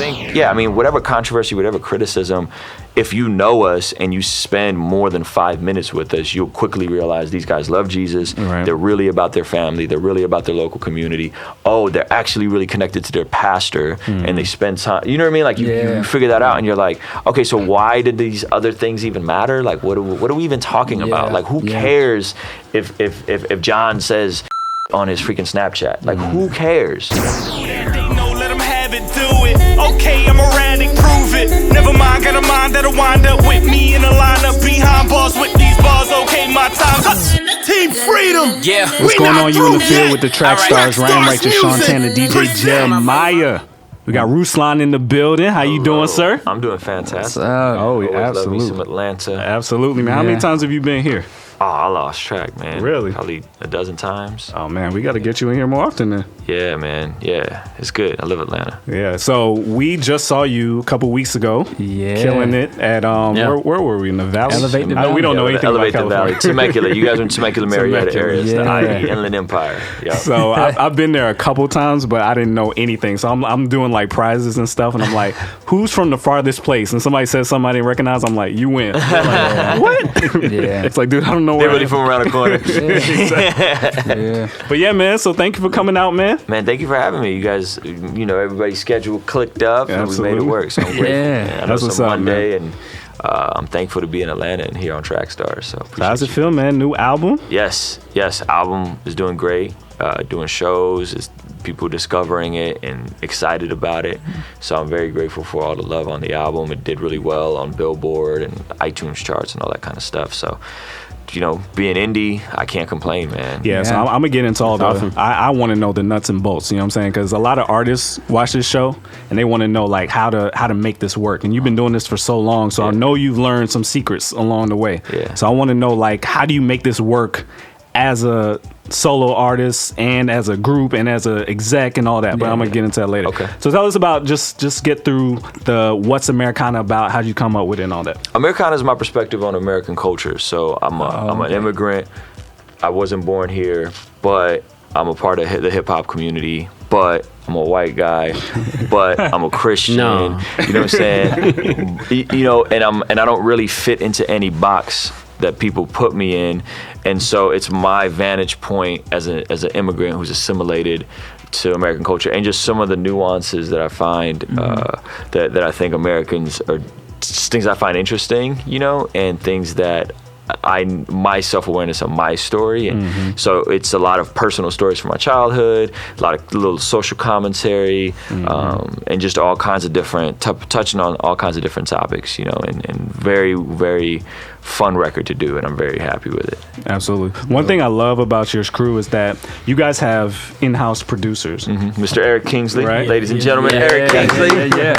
think, I mean, whatever controversy, whatever criticism, if you know us and you spend more than 5 minutes with us, you'll quickly realize these guys love Jesus. Right. They're really about their family. They're really about their local community. Oh, they're actually really connected to their pastor, and they spend time. You know what I mean? Like you figure that out, and you're like, okay, so why did these other things even matter? Like, what are we even talking about? Like, who cares if John says on his freaking Snapchat? Like, who cares? Okay, I'm erratic, prove it. Never mind, got a mind that'll wind up with me in a lineup behind bars with these bars. Okay, my time's Team Freedom. Yeah. What's going on? You in the field with the Trackstarz, Ryan Righteous, SEANTANA, DJ Jeremiah. We got Ruslan in the building. How you doing, sir? I'm doing fantastic. Oh, yeah, Always absolutely. love me some Atlanta. Absolutely, man. How many times have you been here? Oh, I lost track, man. Really? Probably a dozen times. Oh, man, we got to get you in here more often then. Yeah, man. Yeah, it's good. I love Atlanta. Yeah, so we just saw you a couple weeks ago. Yeah. Killing it at, where were we, in the Valley? Elevate the Valley. We don't know anything about Elevate the Valley. California. Temecula. You guys are in Temecula, Marietta area. It's the IE, Inland Empire. Yep. So I've been there a couple times, but I didn't know anything. So I'm doing like prizes and stuff, and I'm like, who's from the farthest place? And somebody says something I didn't recognize. I'm like, you win. Like, what? Yeah. It's like, dude, I don't know They're where really from around the corner. Yeah. But yeah, man. So thank you for coming out, man. Man, thank you for having me. You guys, everybody's schedule clicked up, and we made it work. So I'm grateful. Yeah. Man. I know That's it's what's a up, Monday, and I'm thankful to be in Atlanta and here on Trackstar. So How's it feel, man? New album? Yes. Album is doing great. Doing shows, is people discovering it and excited about it. So I'm very grateful for all the love on the album. It did really well on Billboard and iTunes charts and all that kind of stuff. So, being indie, I can't complain, man. Yeah, so I'm gonna get into all the. I want to know the nuts and bolts. You know what I'm saying? Because a lot of artists watch this show and they want to know like how to make this work. And you've been doing this for so long, so I know you've learned some secrets along the way. Yeah. So I want to know like how do you make this work as a solo artist and as a group and as a exec and all that, but I'm gonna get into that later. Okay. So tell us about just get through the what's Americana about, how'd you come up with it and all that. Americana is my perspective on American culture. So I'm an immigrant. I wasn't born here, but I'm a part of the hip hop community. But I'm a white guy, but I'm a Christian. No. You know what I'm saying? And I don't really fit into any box that people put me in, and so it's my vantage point as an immigrant who's assimilated to American culture, and just some of the nuances that I find that I think Americans are just things I find interesting, and things that my self-awareness of my story, and so it's a lot of personal stories from my childhood, a lot of little social commentary, and just all kinds of different touching on all kinds of different topics, and very, very fun record to do, and I'm very happy with it. Absolutely. One thing I love about your crew is that you guys have in-house producers. Mr. Eric Kingsley, Right. ladies and gentlemen, Eric Kingsley.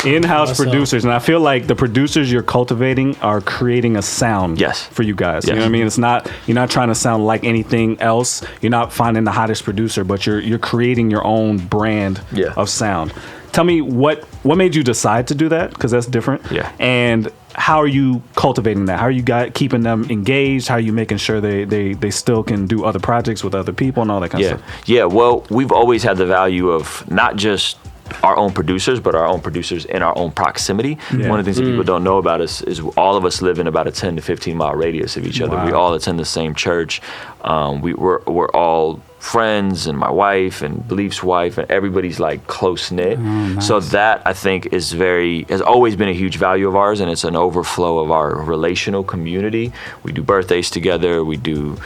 In-house producers, and I feel like the producers you're cultivating are creating a sound for you guys. You know what I mean? It's not, you're not trying to sound like anything else. You're not finding the hottest producer, but you're creating your own brand of sound. Tell me what made you decide to do that, because that's different. Yeah. And how are you cultivating that? How are you keeping them engaged? How are you making sure they still can do other projects with other people and all that kind of stuff? Yeah, well, we've always had the value of not just our own producers, but our own producers in our own proximity. One of the things that people don't know about us is all of us live in about a 10 to 15 mile radius of each other. Wow. We all attend the same church. We're all friends, and my wife and Belief's wife, and everybody's like close knit. Nice. So that I think has always been a huge value of ours, and it's an overflow of our relational community. We do birthdays together. We do,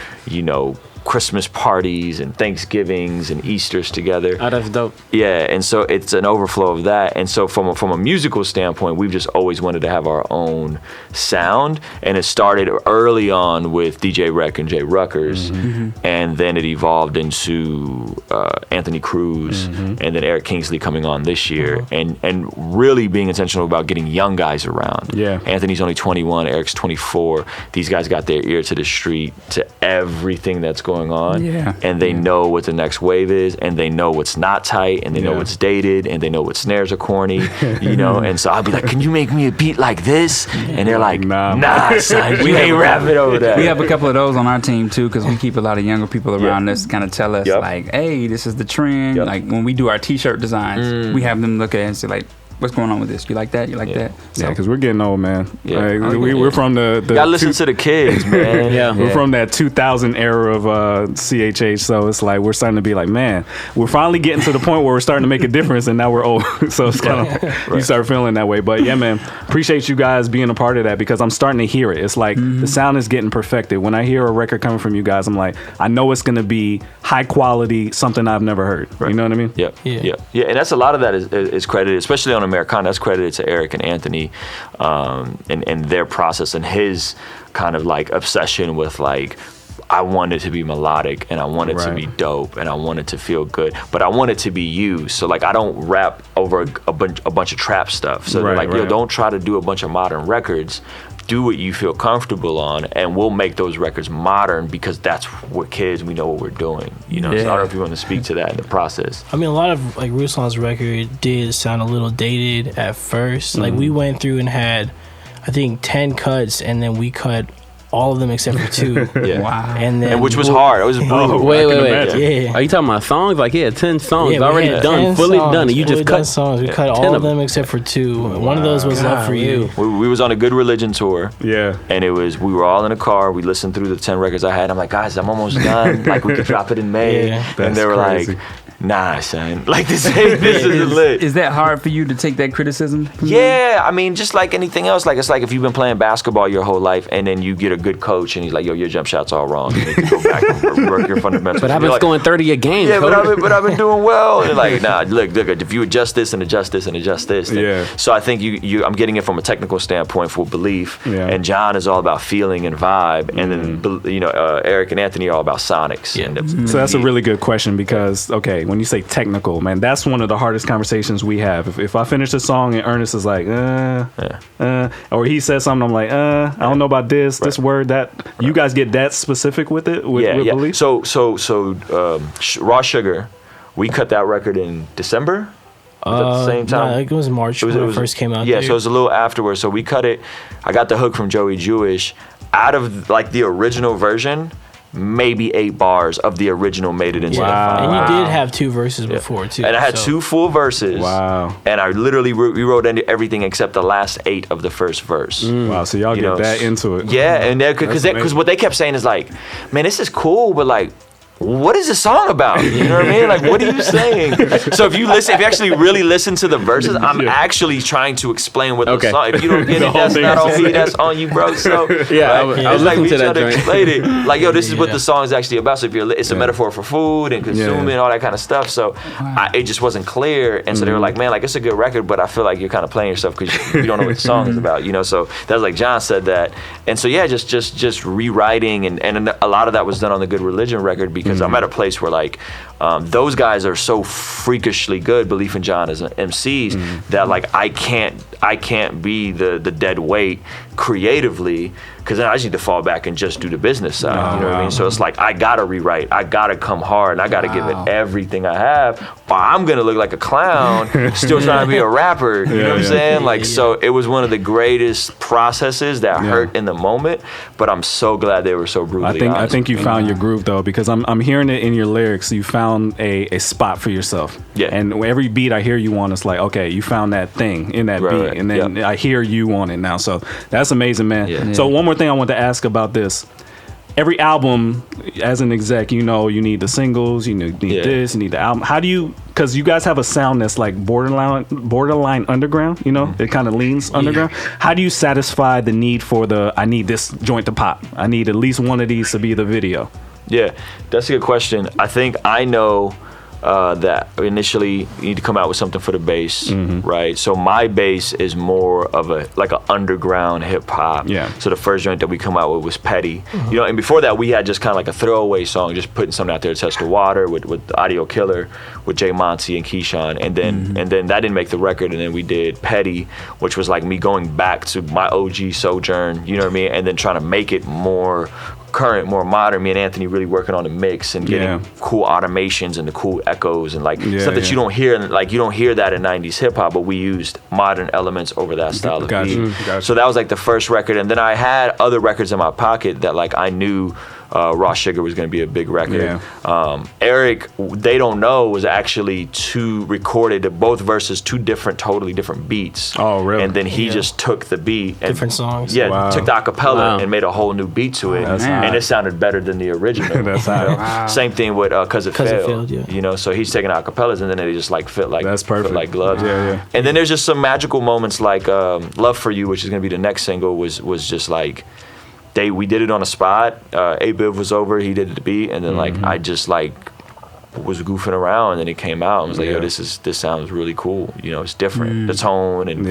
Christmas parties and Thanksgivings and Easters together. Oh, that's dope. Yeah, and so it's an overflow of that. And so from a musical standpoint, we've just always wanted to have our own sound. And it started early on with DJ Rec and Jay Ruckers, and then it evolved into Anthony Cruz, and then Eric Kingsley coming on this year, and really being intentional about getting young guys around. Yeah. Anthony's only 21, Eric's 24. These guys got their ear to the street to everything that's going on, and they know what the next wave is, and they know what's not tight, and they know what's dated, and they know what snares are corny, and so I'll be like, can you make me a beat like this? And they're like, nah, son, we ain't rapping over that. We have a couple of those on our team too, because we keep a lot of younger people around us to kind of tell us like, hey, this is the trend. Like when we do our t-shirt designs, we have them look at it and say like, what's going on with this? You like that? You like that? So. Yeah, because we're getting old, man. Yeah. Like, we're from the gotta listen to the kids, man. We're from that 2000 era of CHH, so it's like we're starting to be like, man, we're finally getting to the point where we're starting to make a difference, and now we're old. So it's kind of you start feeling that way. But yeah, man, appreciate you guys being a part of that, because I'm starting to hear it. It's like the sound is getting perfected. When I hear a record coming from you guys, I'm like, I know it's going to be high quality, something I've never heard. Right. You know what I mean? Yeah. And that's a lot of that is credited, especially on Americana. That's credited to Eric and Anthony, and their process and his kind of like obsession with like, I want it to be melodic, and I want it to be dope, and I want it to feel good, but I want it to be you. So like, I don't rap over a bunch of trap stuff. So they're like, yo, don't try to do a bunch of modern records. Do what you feel comfortable on, and we'll make those records modern, because that's what kids, we know what we're doing. You know, so I don't know if you want to speak to that in the process. I mean, a lot of like Ruslan's record did sound a little dated at first. Like we went through and had, I think, 10 cuts, and then we cut all of them except for 2. Wow. And which was hard. It was brutal. Wait. Yeah. Are you talking about songs? Like, 10 songs already done, fully done, and you just cut songs. We cut all of them except for 2. Wow. One of those was Love for You. We was on a Good Religion tour. Yeah. And we were all in a car. We listened through the 10 records I had. I'm like, guys, I'm almost done. Like, we could drop it in May. And they were like, nah, son. Like, this is lit. Is that hard for you to take that criticism? Yeah, I mean, just like anything else. Like, it's like if you've been playing basketball your whole life, and then you get a good coach, and he's like, yo, your jump shot's all wrong. You need to go back and work your fundamentals. But I've been scoring 30 a game. Yeah, but I've been doing well. And they're like, nah, look, if you adjust this and adjust this and adjust this. Then, so I think I'm getting it from a technical standpoint for belief. Yeah. And John is all about feeling and vibe. And then, Eric and Anthony are all about sonics. Yeah. So that's a really good question, because, okay, when you say technical, man, that's one of the hardest conversations we have. If I finish a song and Ernest is like, or he says something, I'm like, I don't know about this word, that. You guys get that specific with it? With belief? So Raw Sugar, we cut that record in December? Was at the same time? No, it was March when it first came out. Yeah, so it was a little afterwards. So we cut it. I got the hook from Joey Jewish. Out of like the original version, maybe 8 bars of the original made it into the final. And you did have 2 verses before too. And I had 2 full verses. Wow. And I literally rewrote everything except the last 8 of the first verse. Wow, so y'all get that into it. Yeah, and because what they kept saying is like, man, this is cool, but like, what is the song about? You know what I mean? Like, what are you saying? So if you actually really listen to the verses, I'm actually trying to explain what the song. If you don't get it, that's not on me. That's on you, bro. So I was like listening we to that try to joint. explain it. Like, yo, this is what the song is actually about. So if it's a metaphor for food and consuming and all that kind of stuff. So it just wasn't clear, and so they were like, man, like it's a good record, but I feel like you're kind of playing yourself because you don't know what the song is about. You know, so that's like John said that, and so just rewriting, and a lot of that was done on the Good Religion record, because I'm at a place where like those guys are so freakishly good, Belief and John as MCs, that like I can't be the dead weight creatively, because then I just need to fall back and just do the business side. You know what I mean? So it's like I gotta rewrite, I gotta come hard, and I gotta give it everything I have, or I'm gonna look like a clown still trying to be a rapper. You know what I'm saying? Like, so it was one of the greatest processes that hurt in the moment, but I'm so glad they were so brutally honest. I think you found your groove though, because I'm hearing it in your lyrics. You found a spot for yourself. Yeah. And every beat I hear you on, it's like, okay, you found that thing in that beat, and then I hear you on it now. So that's amazing, man. Yeah. So one more thing I want to ask about this. Every album, as an exec, you know, you need the singles, you need this, you need the album. How do you, because you guys have a sound that's like borderline underground, you know, it kind of leans underground. How do you satisfy the need for I need this joint to pop? I need at least one of these to be the video. Yeah, that's a good question. I think I know that initially you need to come out with something for the bass, right? So my bass is more of an underground hip hop. Yeah. So the first joint that we come out with was Petty, you know. And before that, we had just kind of like a throwaway song, just putting something out there to test the water with Audio Killer, with Jay Monty and Keyshawn, and then that didn't make the record, and then we did Petty, which was like me going back to my OG Sojourn, you know what I mean, and then trying to make it more current, more modern. Me and Anthony really working on the mix and getting cool automations and the cool echoes and like stuff that you don't hear, like you don't hear that in 90s hip hop, but we used modern elements over that style of beat. So that was like the first record, and then I had other records in my pocket that like I knew Raw Sugar was going to be a big record. Eric, they don't know, was actually recorded both verses, totally different beats. Oh, really? And then he just took the beat and different songs. Yeah, took the acapella and made a whole new beat to it, and it sounded better than the original. That's how. Same thing with "Cause It Failed." Yeah. You know, so he's taking acapellas and then they just like fit like gloves. Yeah. And then there's just some magical moments like "Love for You," which is gonna be the next single, was just like we did it on a spot. A-Biv was over, he did the beat, and then like I just like was goofing around and then it came out and was like, yo, this sounds really cool. You know, it's different. The tone and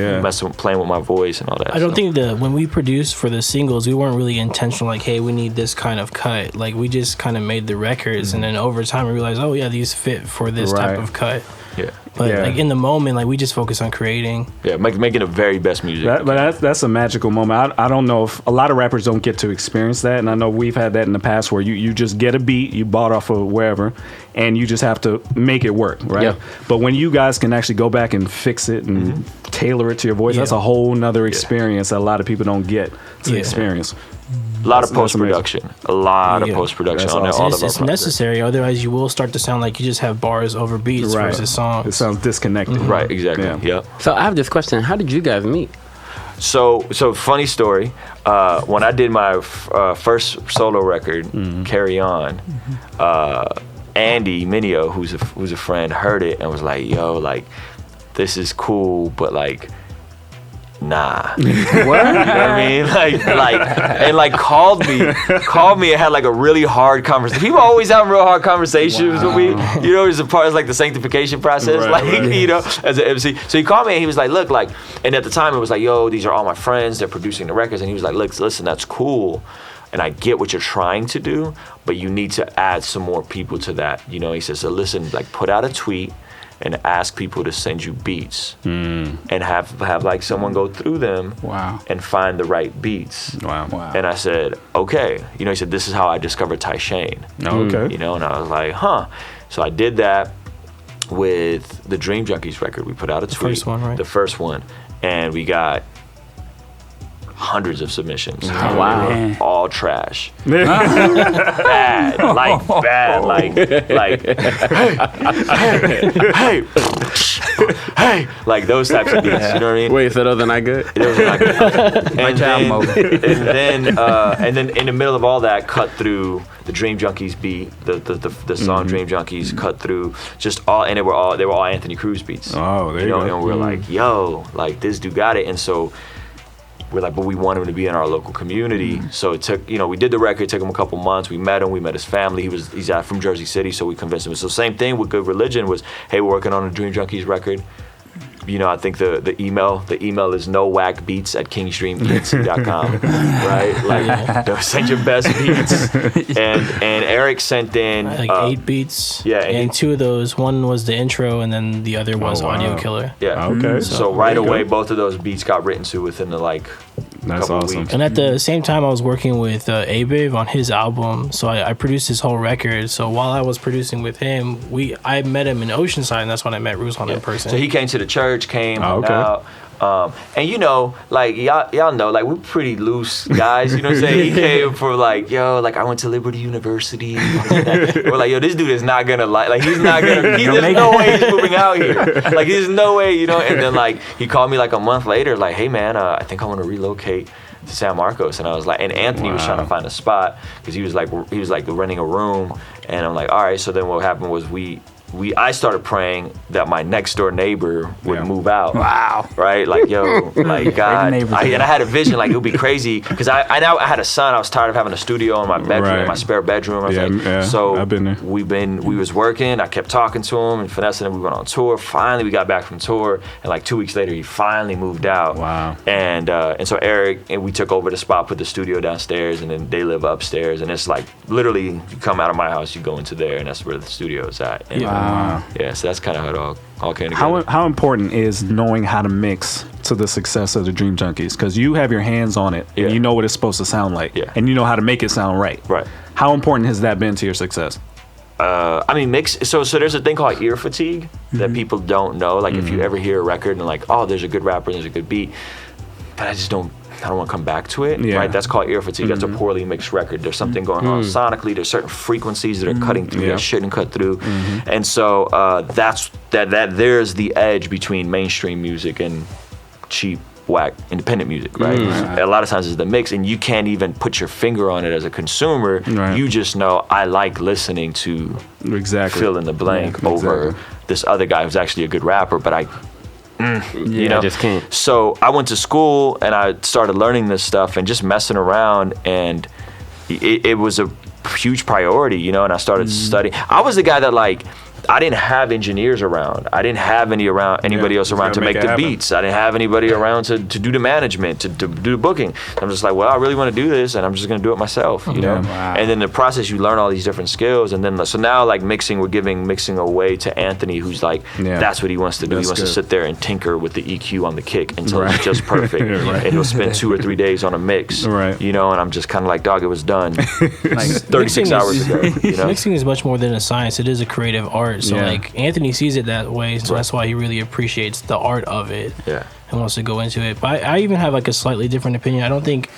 playing with my voice and all that. I don't think when we produced for the singles, we weren't really intentional, like, hey, we need this kind of cut. Like, we just kind of made the records and then over time we realized, oh yeah, these fit for this type of cut. Yeah. But like in the moment, like we just focus on creating. Yeah, making the very best music. But that's a magical moment. I don't know if a lot of rappers don't get to experience that, and I know we've had that in the past where you just get a beat you bought off of wherever, and you just have to make it work, right? Yeah. But when you guys can actually go back and fix it and tailor it to your voice, that's a whole nother experience that a lot of people don't get to experience. A lot of post-production. A lot of post-production on all of our It's necessary, otherwise you will start to sound like you just have bars over beats versus songs. It sounds disconnected. Right, exactly. Yeah. So I have this question. How did you guys meet? So funny story. When I did my first solo record, Carry On, Andy Mineo, who's a friend, heard it and was like, yo, like, this is cool, but like, nah. What? You know what I mean? Like called me and had like a really hard conversation. People always have real hard conversations with me. You know, it's like the sanctification process, you know, as an MC. So he called me and he was like, look, like, and at the time it was like, yo, these are all my friends, they're producing the records. And he was like, look, listen, that's cool. And I get what you're trying to do, but you need to add some more people to that. You know, he says, so listen, like put out a tweet and ask people to send you beats and have like someone go through them and find the right beats. Wow. And I said, okay. You know, he said, this is how I discovered Ty Shane. Okay. You know, and I was like, huh. So I did that with the Dream Junkies record. We put out a tweet. The first one, right? The first one. And we got hundreds of submissions. Oh, wow. All trash. Bad. Hey, like those types of beats, you know what I mean? Wait, so those are not good? Those are not good. And then in the middle of all that, cut through the Dream Junkies beat, the song Dream Junkies, cut through just all, and they were all Anthony Cruz beats. Oh, there you go. And we're like, yo, like this dude got it. And so we're like, but we want him to be in our local community. So it took, you know, we did the record, it took him a couple months. We met him, we met his family. He's out from Jersey City, so we convinced him. So same thing with Good Religion was, hey, we're working on a Dream Junkies record. You know, I think the email is nowhackbeats@kingstreamnc.com, right? Like, send your best beats. And Eric sent in like 8 beats. Yeah, and 2 of those, one was the intro, and then the other was Audio Killer. Yeah. Okay. So right away, both of those beats got written to within the That's couple awesome. weeks. And at the same time, I was working with A-Biv on his album, so I produced his whole record. So while I was producing with him, I met him in Oceanside, and that's when I met Ruslan in person. So he came to the church, hung out. And you know, like y'all know, like we're pretty loose guys, you know what I'm saying? He came for like, yo, like I went to Liberty University. We're like, yo, this dude is not gonna he's not gonna, there's no way he's moving out here. Like there's no way, you know? And then like, he called me like a month later, like, hey man, I think I wanna relocate to San Marcos. And I was like, and Anthony was trying to find a spot because he was like renting a room. And I'm like, all right. So then what happened was I started praying that my next door neighbor would move out. Wow. Right? Like, yo, like God. And I had a vision, like it would be crazy. Because I had a son. I was tired of having a studio in my bedroom, in my spare bedroom. I was so I've been there. We was working. I kept talking to him and finessing him. We went on tour. Finally, we got back from tour. And like 2 weeks later, he finally moved out. Wow. And so Eric, and we took over the spot, put the studio downstairs, and then they live upstairs. And it's like, literally, you come out of my house, you go into there, and that's where the studio is at. And, yeah, so that's kind of how it all came together. How important is knowing how to mix to the success of the Dream Junkies? Because you have your hands on it, and you know what it's supposed to sound like, and you know how to make it sound right. Right. How important has that been to your success? I mean, mix. So there's a thing called ear fatigue that people don't know. Like if you ever hear a record and like, oh, there's a good rapper, and there's a good beat. God, I don't want to come back to it, right? That's called ear fatigue. That's a poorly mixed record. There's something going on sonically. There's certain frequencies that are cutting through that shouldn't cut through. And so that's there's the edge between mainstream music and cheap, whack, independent music, right? A lot of times it's the mix, and you can't even put your finger on it as a consumer. You just know, I like listening to fill in the blank over this other guy who's actually a good rapper, but you know, I just can't. So I went to school and I started learning this stuff and just messing around, and it was a huge priority, you know, and I started studying. I was the guy that, like, I didn't have engineers around. I didn't have anybody else around to make the beats. I didn't have anybody around to do the management, to do the booking. I'm just like, well, I really want to do this, and I'm just going to do it myself, you know? Wow. And then in the process, you learn all these different skills. And then, so now, like, we're giving mixing away to Anthony, who's like, that's what he wants to do. He wants to sit there and tinker with the EQ on the kick until it's just perfect. And he'll spend 2 or 3 days on a mix, you know? And I'm just kind of like, dog, it was done like 36 hours ago. You know? Mixing is much more than a science. It is a creative art. So like Anthony sees it that way, so that's why he really appreciates the art of it and wants to go into it. But I even have like a slightly different opinion. I don't think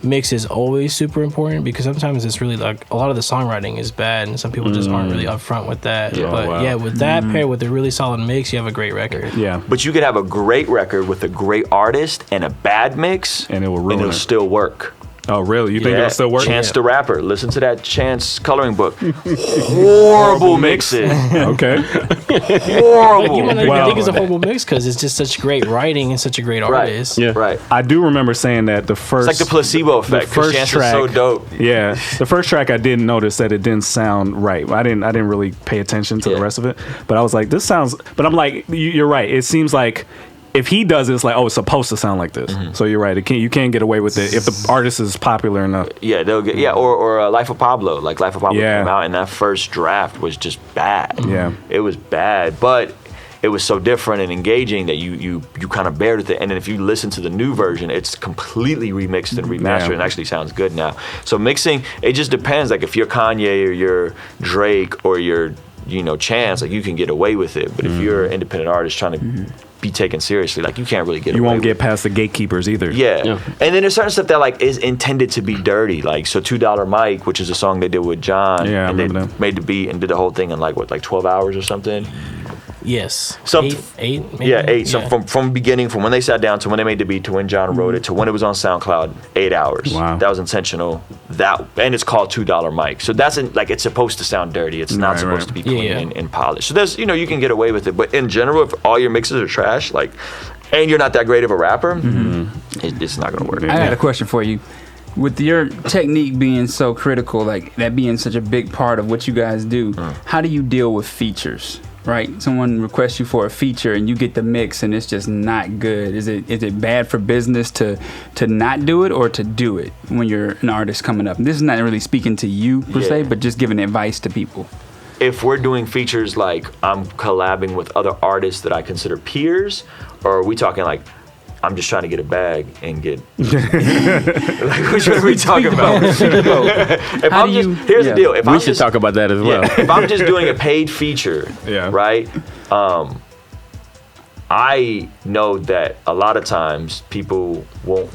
mix is always super important, because sometimes it's really like a lot of the songwriting is bad and some people just aren't really upfront with that. But with that paired with a really solid mix, you have a great record. But you could have a great record with a great artist and a bad mix, and it will ruin it'll still work. Oh, really? You think it'll still work? Chance the Rapper. Listen to that Chance coloring book. Horrible mixes. Okay. Horrible. You might not even think it's a horrible mix because it's just such great writing and such a great artist. Right. I do remember saying that the first... It's like the placebo effect. The first Chance track is so dope. Yeah. The first track, I didn't notice that it didn't sound right. I didn't really pay attention to the rest of it. But I was like, this sounds... But I'm like, you're right. It seems like... If he does it, it's like, oh, it's supposed to sound like this. So you're right. You can't get away with it if the artist is popular enough. Yeah, they'll get or Life of Pablo. Like Life of Pablo came out, and that first draft was just bad. Yeah, it was bad, but it was so different and engaging that you kind of bared with it. And then if you listen to the new version, it's completely remixed and remastered, and actually sounds good now. So mixing, it just depends. Like if you're Kanye or you're Drake or you're Chance, like you can get away with it. But if you're an independent artist trying to be taken seriously, like you can't really get away. You won't with get past the gatekeepers either. Yeah. And then there's certain stuff that like is intended to be dirty, like so $2 Mike, which is a song they did with John, and they made the beat and did the whole thing in like 12 hours or something. Yes. Eight maybe? 8. So Yeah. from beginning, from when they sat down to when they made the beat to when John wrote it to when it was on SoundCloud, 8 hours. Wow. That was intentional. And it's called $2 Mike. So that's like it's supposed to sound dirty. It's not supposed to be clean and polished. So there's you can get away with it. But in general, if all your mixes are trash, like, and you're not that great of a rapper, it's not gonna work. I had a question for you. With your technique being so critical, like that being such a big part of what you guys do, how do you deal with features? Right, someone requests you for a feature and you get the mix and it's just not good. Is it bad for business to not do it or to do it when you're an artist coming up? And this is not really speaking to you per se, but just giving advice to people. If we're doing features like I'm collabing with other artists that I consider peers, or are we talking like I'm just trying to get a bag and get like which one are we talking about? Here's the deal. If we should talk about that as well. If I'm just doing a paid feature, right? I know that a lot of times the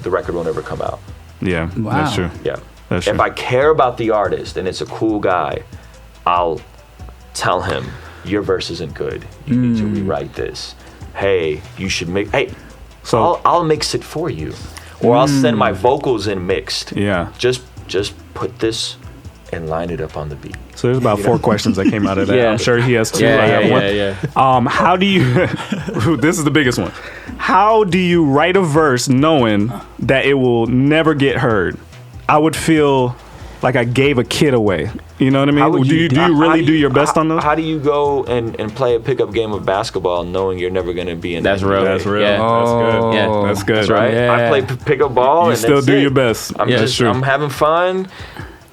record will never come out. Yeah, wow. That's true. Yeah. That's true. If I care about the artist and it's a cool guy, I'll tell him your verse isn't good. You need to rewrite this. Hey, you should make. Hey. So I'll mix it for you, or I'll send my vocals in mixed. Yeah. Just put this and line it up on the beat. So there's about 4 questions that came out of that. Yeah. I'm sure he has 2. I have 1. How do you? This is the biggest one. How do you write a verse knowing that it will never get heard? I would feel like I gave a kid away. You know what I mean? Do you really do your best on those? How do you go and play a pickup game of basketball knowing you're never going to be in That's real. That's real. Yeah. That's good. Yeah. That's good. That's right. Yeah. I play pickup ball. You and still that's do it. your best. I'm having fun.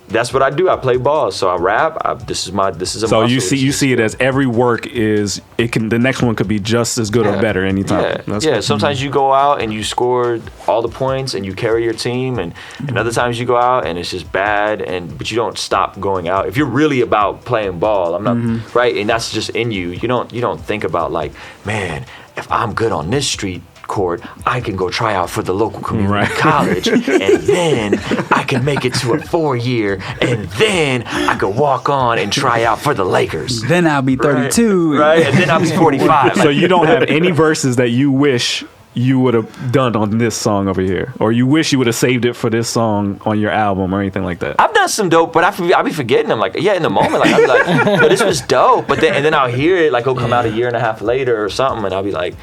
That's what I do. I play ball. So I rap. This is a So muscle. you see it as every work is the next one could be just as good or better anytime. Yeah. Sometimes you go out and you score all the points and you carry your team, and other times you go out and it's just bad, but you don't stop going out. If you're really about playing ball, I'm not right, and that's just in you. You don't think about like, man, if I'm good on this street, chord, I can go try out for the local community college, and then I can make it to a 4-year, and then I could walk on and try out for the Lakers. Then I'll be 32. Right, and then I'll be 45. So you don't have any verses that you wish you would have done on this song over here, or you wish you would have saved it for this song on your album or anything like that? I've done some dope, but I'll be forgetting them. Like, in the moment, like I'll be like, "Yo, this was dope," but then I'll hear it, like it'll come out a year and a half later or something, and I'll be like,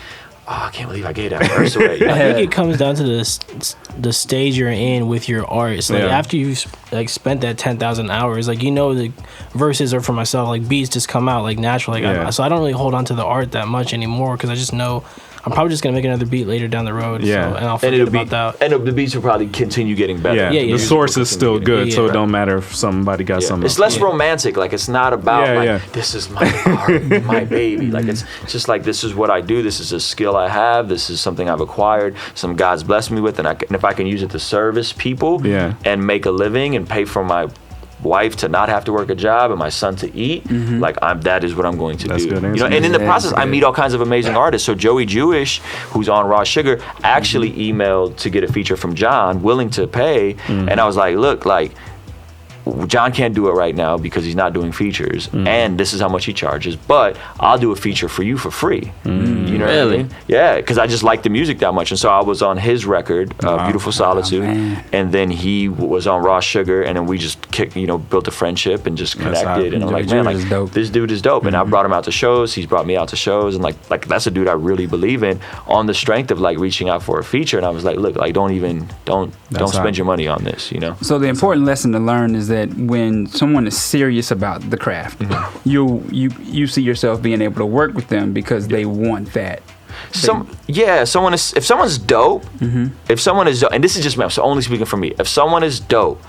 "Oh, I can't believe I gave that verse away." I think it comes down to the stage you're in with your art. So like after you've like spent that 10,000 hours, like the verses are for myself. Like beats just come out like natural. Like so I don't really hold on to the art that much anymore because I just know I'm probably just gonna make another beat later down the road. Yeah, and I'll forget about that. And the beats will probably continue getting better. Yeah. The source is still good, so it don't matter if somebody got something. It's less romantic. Like it's not about this is my art, my baby. Like it's just like this is what I do. This is a skill I have. This is something I've acquired. Some God's blessed me with, and if I can use it to service people and make a living and pay for my wife to not have to work a job and my son to eat, like that is what I'm going to do. Good and in the process I meet all kinds of amazing artists. So Joey Jewish, who's on Raw Sugar, actually emailed to get a feature from John, willing to pay, and I was like, look, like John can't do it right now because he's not doing features, and this is how much he charges, but I'll do a feature for you for free. You know what I mean? Yeah, because I just like the music that much, and so I was on his record, Beautiful Solitude, and then he was on Raw Sugar, and then we just built a friendship and just connected, and I'm like, man, like this dude is dope, and I brought him out to shows, he's brought me out to shows, and like that's a dude I really believe in on the strength of like reaching out for a feature, and I was like, look, like don't spend your money on this, So the important lesson to learn is that when someone is serious about the craft, you see yourself being able to work with them because they want that. If someone's dope, if someone is dope, and this is just me, I'm only speaking for me. If someone is dope,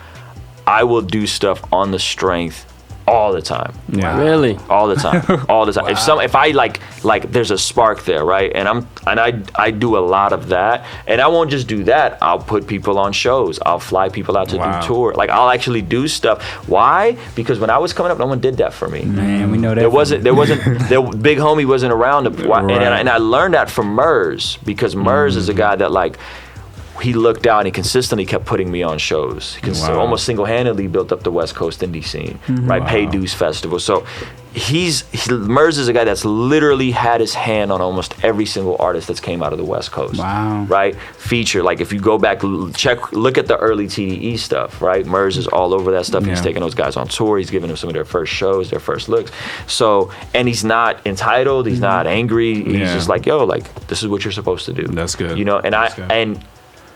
I will do stuff on the strength all the time. Yeah. Really? All the time. All the time. Wow. If I like there's a spark there, right? And I do a lot of that. And I won't just do that. I'll put people on shows. I'll fly people out to do tour. Like I'll actually do stuff. Why? Because when I was coming up, no one did that for me. Man, we know that. Big homie wasn't around. And I learned that from Murs, because Murs is a guy that like he looked out and he consistently kept putting me on shows. He almost single-handedly built up the West Coast indie scene, right? Pay Dues Festival. So Murs is a guy that's literally had his hand on almost every single artist that's came out of the West Coast. Wow. Right? Feature. Like if you go back, look at the early TDE stuff, right? Murs is all over that stuff. He's taking those guys on tour. He's giving them some of their first shows, their first looks. So, and he's not entitled. He's not angry. He's just like, yo, like this is what you're supposed to do. That's good.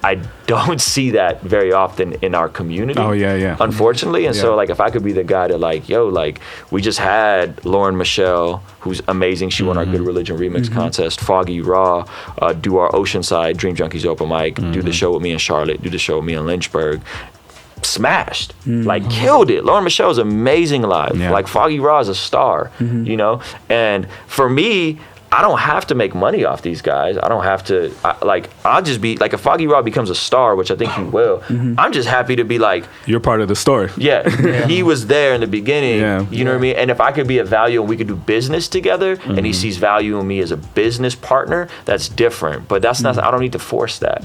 I don't see that very often in our community. Oh, yeah. Unfortunately. And so, like, if I could be the guy to, like, yo, like, we just had Lauren Michelle, who's amazing. She won our Good Religion remix contest. Foggy Raw, do our Oceanside Dream Junkies open mic, do the show with me in Charlotte, do the show with me in Lynchburg. Smashed, like killed it. Lauren Michelle's amazing live. Like, Foggy Raw is a star, And for me, I don't have to make money off these guys. I don't have to, I'll just be, like, if Foggy Raw becomes a star, which I think he will, I'm just happy to be like... You're part of the story. Yeah. He was there in the beginning, you know what I mean? And if I could be of value and we could do business together, and he sees value in me as a business partner, that's different. But that's not, I don't need to force that,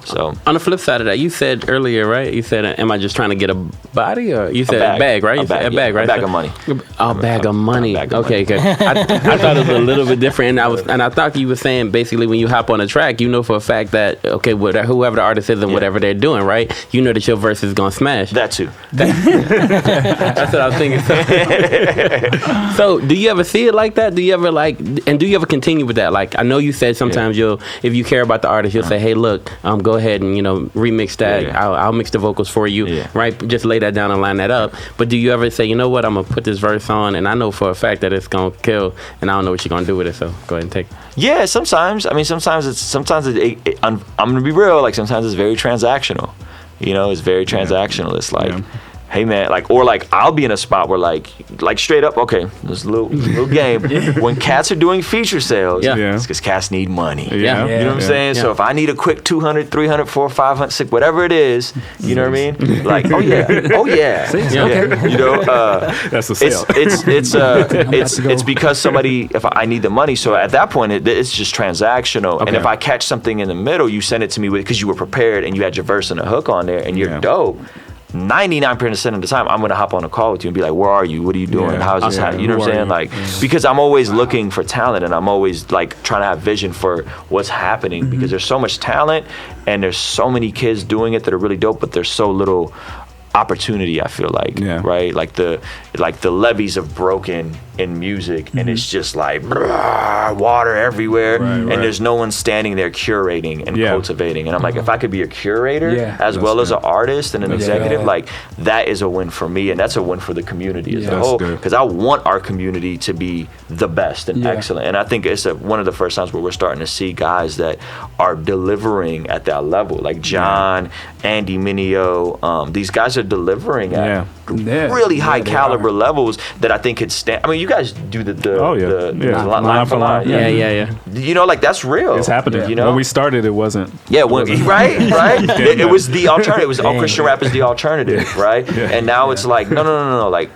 So... On the flip side of that, you said earlier, right? You said, am I just trying to get a body? Or you said a bag, right? A bag, right? A bag of money. A bag of money. Okay. I thought it was a little bit different, and I thought you were saying basically when you hop on a track, you know for a fact that whoever the artist is and whatever they're doing, right? You know that your verse is gonna smash. That too. That's what I was thinking. So do you ever see it like that? Do you ever continue with that? Like, I know you said sometimes if you care about the artist, you'll say, hey, look, go ahead and remix that. I'll mix the vocals for you, right? Just lay that down and line that up. But do you ever say, you know what, I'm gonna put this verse on, and I know for a fact that it's gonna kill, and I don't know what you're gonna do with it, so go ahead and take it. Yeah, sometimes. I mean, I'm gonna be real. Like, sometimes it's very transactional. It's very transactional. It's like, hey man, like, or like I'll be in a spot where like straight up, okay, this little game. When cats are doing feature sales, it's because cats need money. You know what I'm saying? So if I need a quick 200, 300, 400, 500, 600, whatever it is, you know what I mean? Like, oh yeah. Okay. You know, that's a sale. It's because somebody, if I need the money, so at that point it's just transactional. Okay. And if I catch something in the middle, you send it to me because you were prepared and you had your verse and a hook on there and you're dope. 99% of the time, I'm gonna hop on a call with you and be like, "Where are you? What are you doing? How's this happening?" You know what I'm saying? Like, because I'm always looking for talent, and I'm always like trying to have vision for what's happening. Because there's so much talent, and there's so many kids doing it that are really dope, but there's so little opportunity. I feel like, right? Like the levees have broken in music, and it's just like water everywhere, and there's no one standing there curating and cultivating. And I'm like, if I could be a curator as well as an artist and an executive, like that is a win for me, and that's a win for the community as a whole. Because I want our community to be the best and excellent. And I think it's one of the first times where we're starting to see guys that are delivering at that level, like John, Andy Mineo. These guys are delivering at really high caliber levels that I think could stand. I mean, you guys do the line for line. You know, like that's real. It's happening. You know, when we started, it wasn't. Yeah, right. It was the alternative. It was Christian rap is the alternative, right? And now it's like no. Like,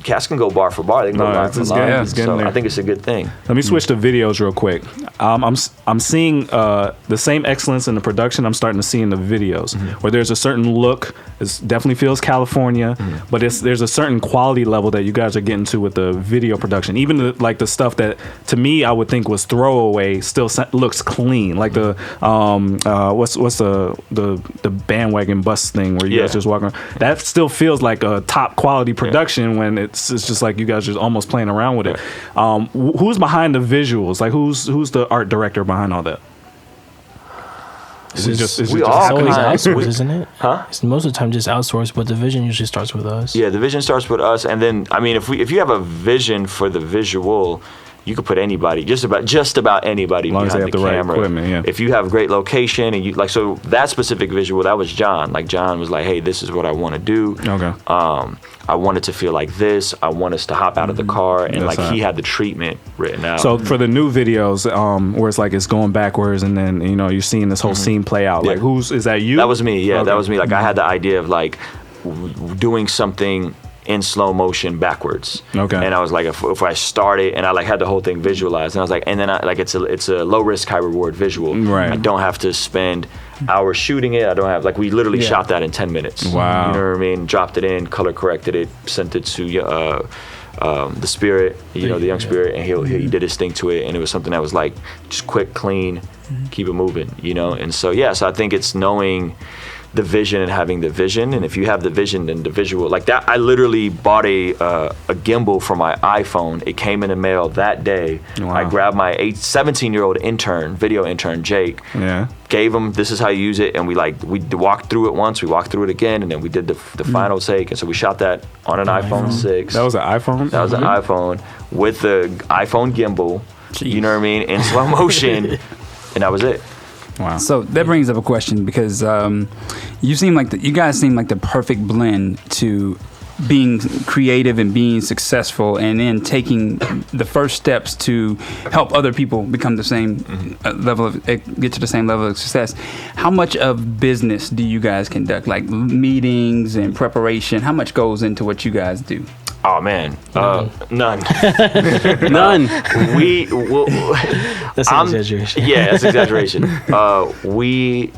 cats can go bar for bar. They can go line for line. So I think it's a good thing. Let me switch to videos real quick. I'm seeing the same excellence in the production I'm starting to see in the videos, where there's a certain look. It definitely feels California, but there's a certain quality level that you guys are getting to with the video production. Even the stuff that to me I would think was throwaway still looks clean. Like the what's the bandwagon bus thing where you guys just walk around. That still feels like a top quality production when it's just like you guys are almost playing around with it. Who's behind the visuals? Like who's the art director behind all that? It's always outsourced, isn't it? Huh? It's most of the time just outsourced, but the vision usually starts with us. Yeah, the vision starts with us, and then I mean, if you have a vision for the visual, you could put anybody, just about anybody behind the camera. Right equipment, If you have great location and you like, so that specific visual, that was John. Like John was like, hey, this is what I want to do. Okay. I want it to feel like this. I want us to hop out of the car, and he had the treatment written out. So for the new videos, where it's like it's going backwards, and then you're seeing this whole scene play out. Like is that you? That was me. Yeah, that was me. Like I had the idea of like doing something in slow motion backwards. Okay. And I was like, if I started and I like had the whole thing visualized, and I was like, and then it's a low risk, high reward visual. Right. I don't have to spend hours shooting it. I don't have we literally shot that in 10 minutes. Wow. You know what I mean? Dropped it in, color corrected it, sent it to the Spirit, the young Spirit, and he did his thing to it, and it was something that was like just quick, clean, keep it moving, And so so I think it's knowing the vision and having the vision, and if you have the vision and the visual like that. I literally bought a gimbal for my iPhone. It came in the mail that day. Wow. I grabbed my 17-year-old video intern Jake, gave him, this is how you use it, and we walked through it once, we walked through it again, and then we did the final take, and so we shot that on an iPhone 6. That was an iPhone? That was an iPhone with the iPhone gimbal. Jeez. You know what I mean, in slow motion, and that was it. Wow. So that brings up a question, because you guys seem like the perfect blend to being creative and being successful, and then taking the first steps to help other people become the same get to the same level of success. How much of business do you guys conduct, like meetings and preparation? How much goes into what you guys do? Oh man, none. None. That's an exaggeration. Yeah, that's exaggeration. We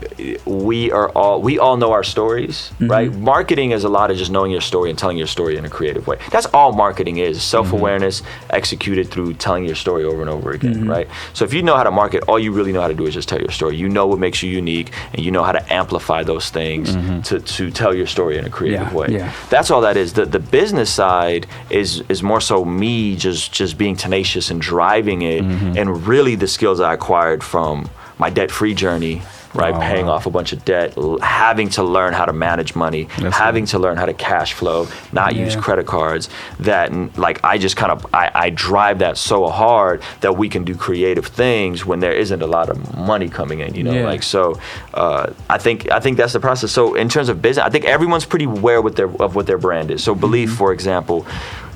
all know our stories, right? Marketing is a lot of just knowing your story and telling your story in a creative way. That's all marketing is: self-awareness executed through telling your story over and over again, right? So if you know how to market, all you really know how to do is just tell your story. You know what makes you unique, and you know how to amplify those things to tell your story in a creative way. Yeah. That's all that is. The business side is more so me just being tenacious and driving it, and really the skills I acquired from my debt-free journey, right? Paying off a bunch of debt, having to learn how to manage money, having to learn how to cash flow, not use credit cards. That like I just kind of I drive that so hard that we can do creative things when there isn't a lot of money coming in, you know, like so. I think that's the process. So in terms of business, I think everyone's pretty aware of what their brand is. So Belief, for example,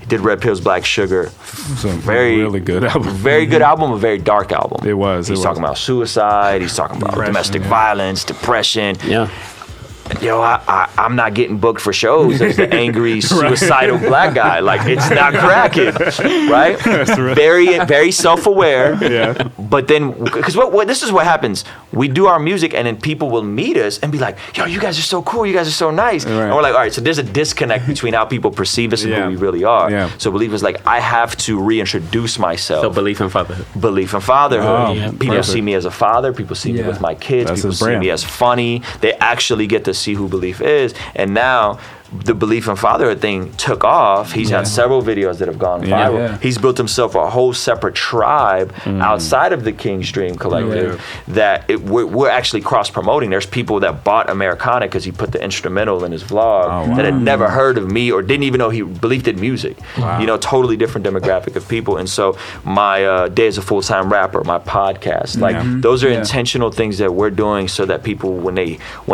did Red Pills, Black Sugar. Really good album. Very good album, a very dark album. It was. He's talking about suicide. He's talking about domestic violence, depression. Yeah. Yo, I'm not getting booked for shows as the angry, suicidal black guy. Like, it's not cracking, right? Very self-aware. Yeah. But then, because what this is what happens. We do our music, and then people will meet us and be like, yo, you guys are so cool. You guys are so nice. Right. And we're like, all right, so there's a disconnect between how people perceive us and who we really are. Yeah. So Belief is like, I have to reintroduce myself. So Belief and fatherhood. Belief and fatherhood. People see me as a father. People see me with my kids. People see me as funny. They actually get to see who Belief is. And now the Belief in Fatherhood thing took off. He's had several videos that have gone viral. Yeah. He's built himself a whole separate tribe outside of the King's Dream Collective that we're actually cross-promoting. There's people that bought Americana because he put the instrumental in his vlog that had never heard of me or didn't even know he Belief did music. You know, totally different demographic of people. And so my Day as a Full-Time Rapper, my podcast, like those are intentional things that we're doing so that people, when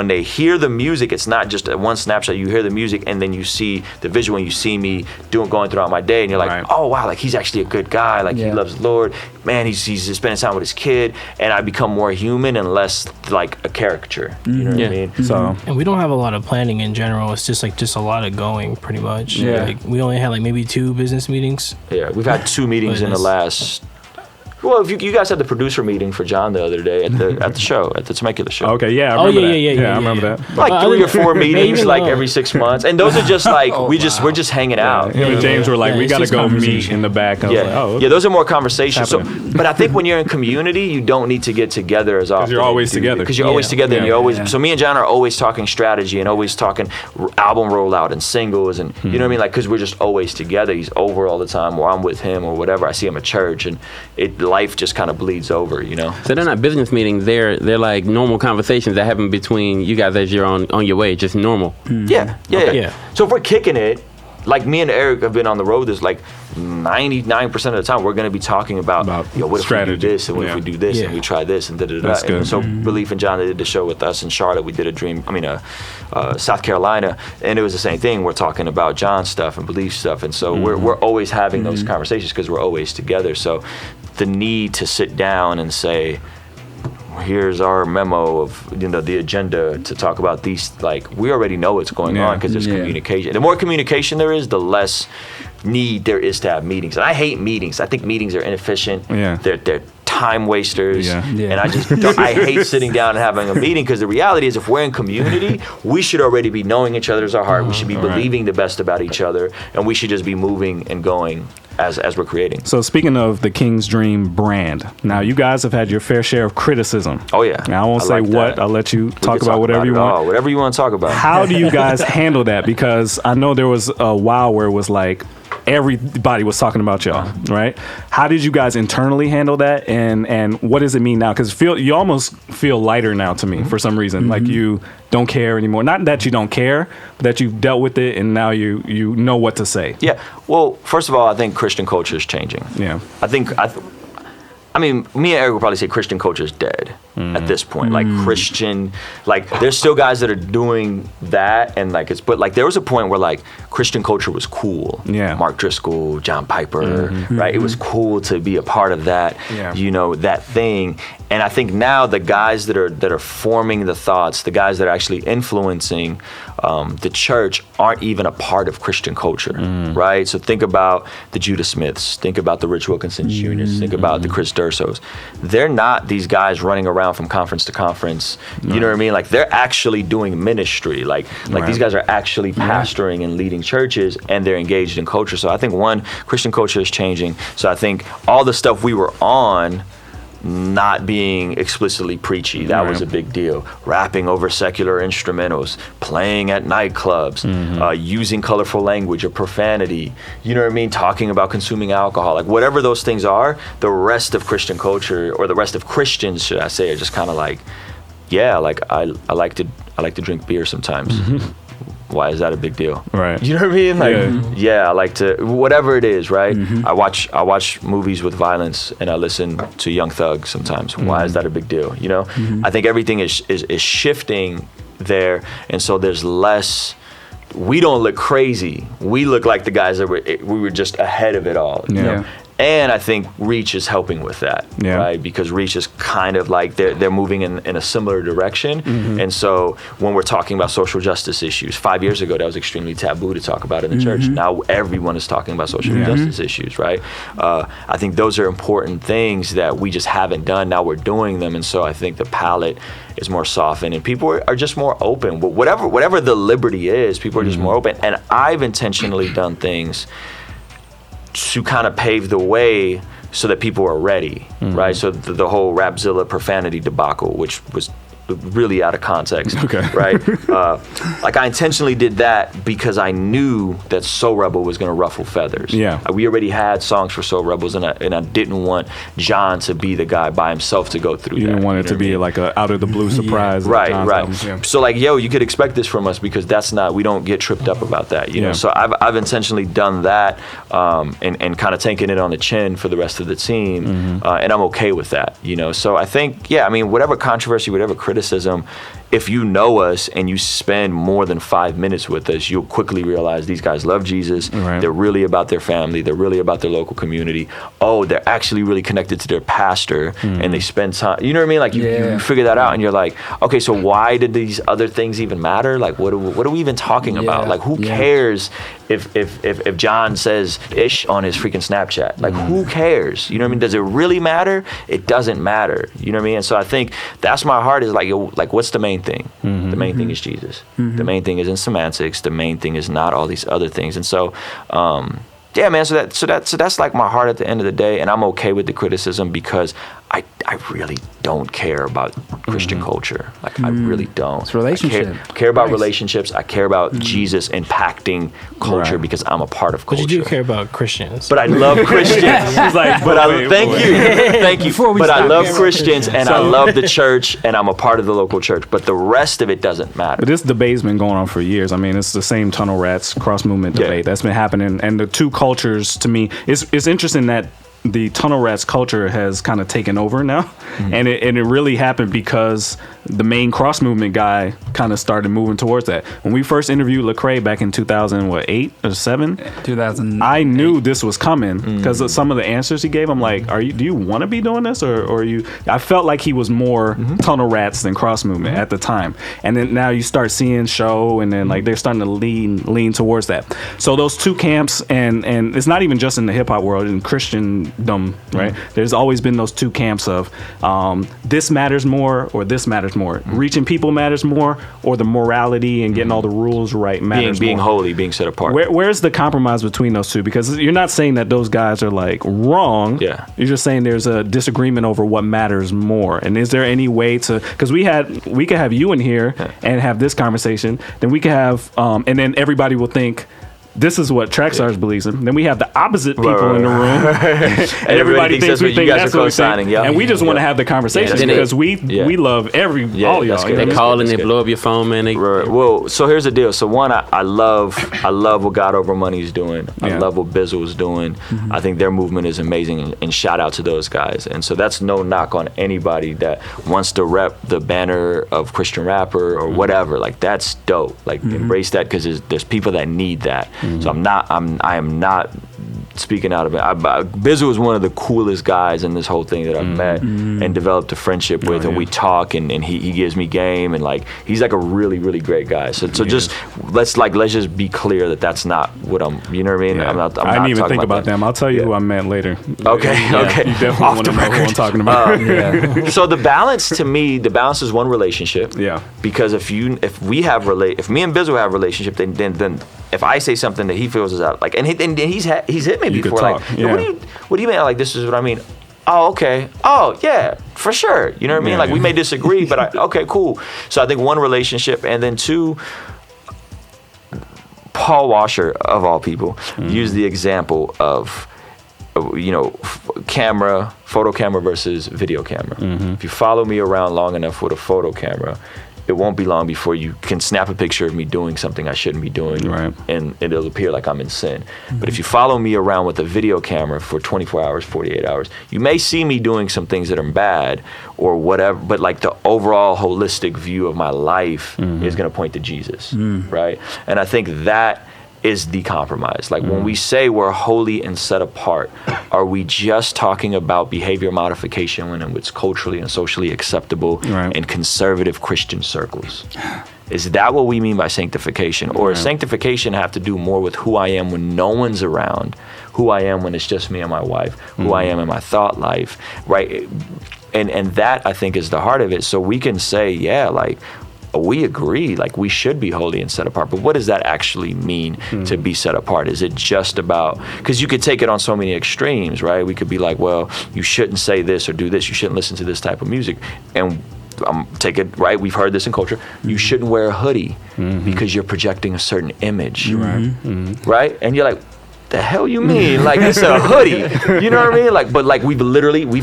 they hear the music, it's not just one snapshot. You hear the music and then you see the visual and you see me going throughout my day and you're like, oh wow, like he's actually a good guy, like he loves the Lord, man, he's just spending time with his kid, and I become more human and less like a caricature. You know what I mean? So, and we don't have a lot of planning in general. It's just a lot of going, pretty much. Like we only had like maybe 2 business meetings. Yeah, we've had 2 meetings in the last. Well, if you guys had the producer meeting for John the other day at the show, at the Temecula show. Okay, yeah, I remember that. Yeah, I remember that. Like 3 or 4 meetings, like every 6 months, and those are just like we're just hanging out. Him and James were like, we got to go meet in the back. I was like, oh, okay. Yeah, those are more conversations. So, but I think when you're in community, you don't need to get together as often. Because you're always together. Because you're always together, and you're always. So me and John are always talking strategy and always talking album rollout and singles, and you know what I mean, like because we're just always together. He's over all the time, or I'm with him, or whatever. I see him at church, and life just kind of bleeds over, you know. So they're not business meetings. They're like normal conversations that happen between you guys as you're on your way, just normal. Yeah. So if we're kicking it, like me and Eric have been on the road, there's like 99% of the time we're going to be talking about what strategy. If we do this and what if we do this and we try this and da-da-da. And so Belief and John, they did the show with us in Charlotte. We did South Carolina, and it was the same thing. We're talking about John's stuff and Belief stuff, and so we're always having those conversations because we're always together. So the need to sit down and say, here's our memo of the agenda to talk about these, like we already know what's going on because there's communication. The more communication there is, the less need there is to have meetings. And I hate meetings. I think meetings are inefficient. They're time wasters. And I hate sitting down and having a meeting, because the reality is if we're in community, we should already be knowing each other's heart. We should be believing the best about each other, and we should just be moving and going as we're creating. So speaking of the King's Dream brand, now you guys have had your fair share of criticism. Oh yeah. Now I won't say what. I'll let you talk about whatever you want. Whatever you want to talk about. How do you guys handle that? Because I know there was a while where it was like everybody was talking about y'all, right? How did you guys internally handle that, and what does it mean now? Because you almost feel lighter now to me for some reason, like you don't care anymore. Not that you don't care, but that you've dealt with it and now you know what to say. Yeah. Well, first of all, I think Christian culture is changing. Yeah. I mean, me and Eric will probably say Christian culture is dead at this point. Like Christian, like there's still guys that are doing that, and like but like there was a point where like Christian culture was cool. Yeah. Mark Driscoll, John Piper, right? It was cool to be a part of that, that thing. And I think now the guys that are forming the thoughts, the guys that are actually influencing the church aren't even a part of Christian culture, right? So think about the Judah Smiths, think about the Rich Wilkinson Jr.'s, think about the Chris Dursos. They're not these guys running around from conference to conference. You know what I mean? Like they're actually doing ministry. Like these guys are actually pastoring and leading churches, and they're engaged in culture. So I think Christian culture is changing. So I think all the stuff we were on, not being explicitly preachy, that was a big deal. Rapping over secular instrumentals, playing at nightclubs, using colorful language or profanity, you know what I mean? Talking about consuming alcohol, like whatever those things are, the rest of Christian culture, or the rest of Christians, should I say, are just kind of like, yeah, like I like to drink beer sometimes. Why is that a big deal? Right. You know what I mean? Like, yeah, I like to, whatever it is, right? I watch movies with violence and I listen to Young Thug sometimes. Why is that a big deal? You know, I think everything is shifting there, and so there's less. We don't look crazy. We look like the guys that we were just ahead of it all. You know? And I think Reach is helping with that, right? Because Reach is kind of like they're moving in a similar direction. And so when we're talking about social justice issues, 5 years ago that was extremely taboo to talk about in the church. Now everyone is talking about social justice issues, right? I think those are important things that we just haven't done. Now we're doing them, and so I think the palette is more softened, and people are just more open. But whatever the liberty is, people are just more open. And I've intentionally done things to kind of pave the way so that people are ready, right? So the whole Rapzilla profanity debacle, which was really out of context, right? Like I intentionally did that because I knew that Soul Rebel was going to ruffle feathers. We already had songs for Soul Rebels, and I didn't want John to be the guy by himself to go through. You didn't want it to be like a out of the blue surprise, right? So like, yo, you could expect this from us because that's not. We don't get tripped up about that, you know. So I've intentionally done that, and kind of taken it on the chin for the rest of the team, and I'm okay with that, you know. So I think, I mean, whatever controversy, whatever criticism, if you know us and you spend more than 5 minutes with us, you'll quickly realize these guys love Jesus. They're really about their family. They're really about their local community. Oh, they're actually really connected to their pastor, and they spend time. You know what I mean? Like you figure that out, and you're like, okay, so why did these other things even matter? Like, what are we even talking about? Like, who cares if John says ish on his freaking Snapchat? Like, who cares? You know what I mean? Does it really matter? It doesn't matter. You know what I mean? And so I think that's my heart is like, what's the main thing? The main thing is Jesus. The main thing isn't semantics. The main thing is not all these other things. And so, yeah, man. So that's like my heart at the end of the day, and I'm okay with the criticism because I really don't care about Christian culture. Like I really don't. It's relationship. I care about relationships. I care about Jesus impacting culture because I'm a part of culture. But you do care about Christians. But I love Christians. He's like, thank you. But I love Christians, and I love the church, and I'm a part of the local church. But the rest of it doesn't matter. But this debate's been going on for years. I mean, it's the same tunnel rats cross movement debate that's been happening, and the two cultures, to me, it's interesting that the tunnel rats culture has kind of taken over now, and it really happened because the main cross movement guy kind of started moving towards that. When we first interviewed Lecrae back in 2008 or 7, 2000, I knew this was coming because of some of the answers he gave. I'm like, do you want to be doing this, or you? I felt like he was more tunnel rats than cross movement at the time, and then now you start seeing show, and then like they're starting to lean towards that. So those two camps, and it's not even just in the hip hop world, in Christendom, right? There's always been those two camps of this matters more or this matters more. Reaching people matters more, or the morality and getting all the rules right matters being more. holy, being set apart. Where's the compromise between those two? Because you're not saying that those guys are like wrong. You're just saying there's a disagreement over what matters more. And is there any way to? Because we could have you in here and have this conversation. Then we could have, and then everybody will think, this is what Trackstarz believes in. Then we have the opposite people in the room, and everybody thinks we think that's what we're saying. And we just want to have the conversation because we love all y'all. They call and they blow up your phone, man. Well, so here's the deal. So one, I love what God Over Money is doing. I love what Bizzle is doing. I think their movement is amazing, and shout out to those guys. And so that's no knock on anybody that wants to rep the banner of Christian rapper or whatever. Like that's dope. Like embrace that because there's people that need that. So I am not speaking out of it. Bizzle is one of the coolest guys in this whole thing that I've met and developed a friendship with, and we talk, and he gives me game, and like he's like a really, really great guy. So just let's just be clear that that's not what I'm. You know what I mean? I didn't even think about them. I'll tell you who I met later. Okay. You definitely want to know who I'm talking about. So the balance to me, the balance is one relationship. Because if me and Bizzle have a relationship, then if I say something that he feels is out, like, and he's hit me before, like, what do you mean? Like, this is what I mean. Oh, okay. Oh, yeah, for sure. You know what I mean? Like, we may disagree, but okay, cool. So I think one, relationship, and then two, Paul Washer, of all people, used the example of photo camera versus video camera. If you follow me around long enough with a photo camera, it won't be long before you can snap a picture of me doing something I shouldn't be doing, and it'll appear like I'm in sin. But if you follow me around with a video camera for 24 hours, 48 hours, you may see me doing some things that are bad or whatever, but like the overall holistic view of my life is going to point to Jesus, right? And I think that is the compromise. Like when we say we're holy and set apart, are we just talking about behavior modification when it's culturally and socially acceptable in conservative Christian circles? Is that what we mean by sanctification? Or does sanctification have to do more with who I am when no one's around, who I am when it's just me and my wife, who I am in my thought life, right? And that, I think, is the heart of it. So we can say, yeah, like, we agree, like we should be holy and set apart, but what does that actually mean to be set apart? Is it just about, because you could take it on so many extremes, right? We could be like, well, you shouldn't say this or do this, you shouldn't listen to this type of music, and take it, right? We've heard this in culture. You shouldn't wear a hoodie because you're projecting a certain image, right? And you're like, the hell you mean? Like, it's a hoodie. You know what I mean? Like, but like we've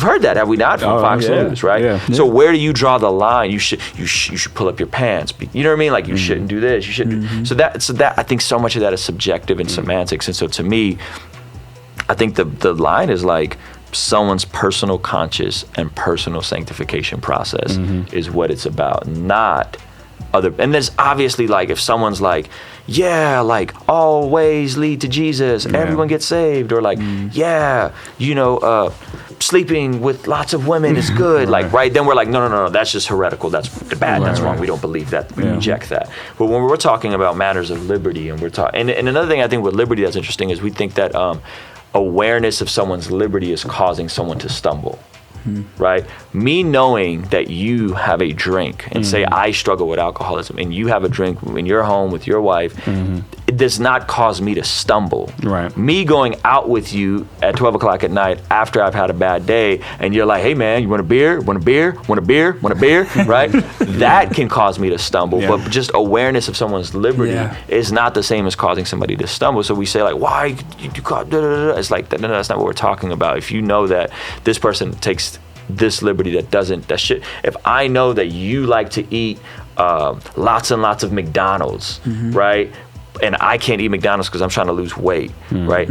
heard that, have we not, from Fox News, right? Yeah. So where do you draw the line? You should pull up your pants. You know what I mean? Like, you shouldn't do this. You shouldn't. So that I think so much of that is subjective and semantics. And so to me, I think the line is like someone's personal conscious and personal sanctification process is what it's about, not other. And there's obviously, like, if someone's like, yeah, like all ways lead to Jesus, everyone gets saved, or like, sleeping with lots of women is good, like, right? Then we're like, no, that's just heretical, that's bad, that's wrong, we don't believe that, we reject that. But when we're talking about matters of liberty, and we're talking, and another thing I think with liberty that's interesting is we think that awareness of someone's liberty is causing someone to stumble. Right? Me knowing that you have a drink and say I struggle with alcoholism and you have a drink in your home with your wife, it does not cause me to stumble. Right. Me going out with you at 12 o'clock at night after I've had a bad day and you're like, hey man, you want a beer? Want a beer? Want a beer? Want a beer? Right? That can cause me to stumble. Yeah. But just awareness of someone's liberty is not the same as causing somebody to stumble. So we say like, why you call it's like, no, that's not what we're talking about. If you know that this person takes this liberty if I know that you like to eat lots and lots of McDonald's, right? And I can't eat McDonald's because I'm trying to lose weight, right?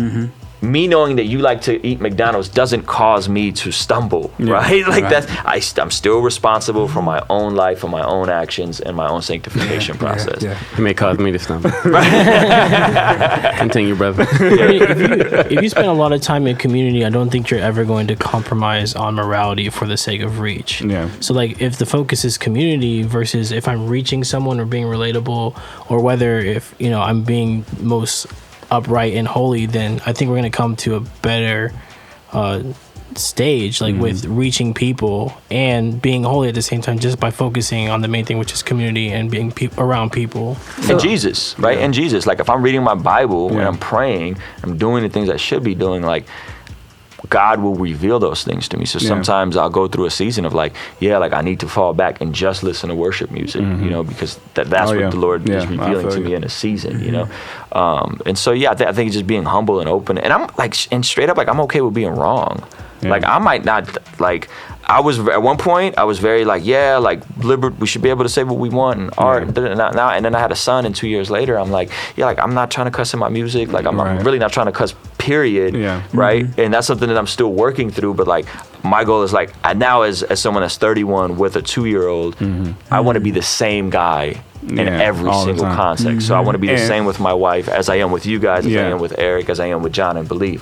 Me knowing that you like to eat McDonald's doesn't cause me to stumble, right? Like I'm still responsible for my own life, for my own actions, and my own sanctification process. It may cause me to stumble. Continue, brother. If you spend a lot of time in community, I don't think you're ever going to compromise on morality for the sake of reach. Yeah. So like, if the focus is community versus if I'm reaching someone or being relatable, or whether if I'm being most upright and holy, then I think we're going to come to a better stage, like with reaching people and being holy at the same time, just by focusing on the main thing, which is community and being around people. And Jesus, right? And Jesus, like if I'm reading my Bible and I'm praying, I'm doing the things I should be doing, like God will reveal those things to me. So sometimes I'll go through a season of like, I need to fall back and just listen to worship music, because that's what the Lord is revealing to me in a season, and so I think it's just being humble and open. And I'm like, and straight up, like I'm okay with being wrong. Like I might not like. I was at one point. I was very like, we should be able to say what we want and art. And then I had a son, and 2 years later, I'm like, I'm not trying to cuss in my music. Like I'm really not trying to cuss. Period. Right. And that's something that I'm still working through. But like, my goal is like, now as someone that's 31 with a 2-year-old, I want to be the same guy in every single context. So I want to be the same with my wife as I am with you guys, as I am with Eric, as I am with John and Belief.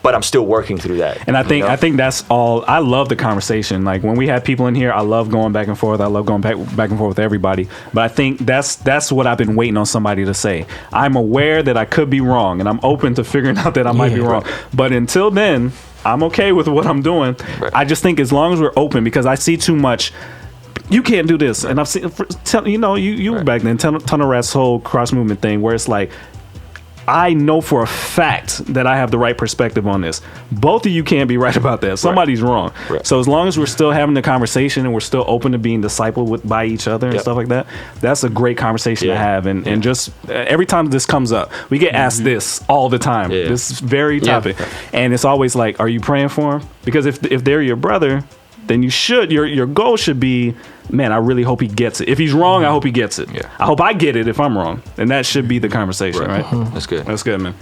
But I'm still working through that. And I think that's all. I love the conversation. Like when we have people in here, I love going back and forth. I love going back and forth with everybody. But I think that's what I've been waiting on somebody to say. I'm aware that I could be wrong, and I'm open to figuring out that I might be wrong. But until then, I'm okay with what I'm doing. I just think as long as we're open, because I see too much. You can't do this, and I've seen you back then. Tunnel Rat's whole cross movement thing, where it's like, I know for a fact that I have the right perspective on this. Both of you can't be right about that. Somebody's wrong. Right. So as long as we're still having the conversation and we're still open to being discipled by each other and stuff like that, that's a great conversation to have. And just every time this comes up, we get asked this all the time. This very topic. And it's always like, are you praying for him? Because if they're your brother, then you should, your goal should be, man, I really hope he gets it. If he's wrong, I hope he gets it. I hope I get it if I'm wrong. And that should be the conversation, right? That's good. That's good, man.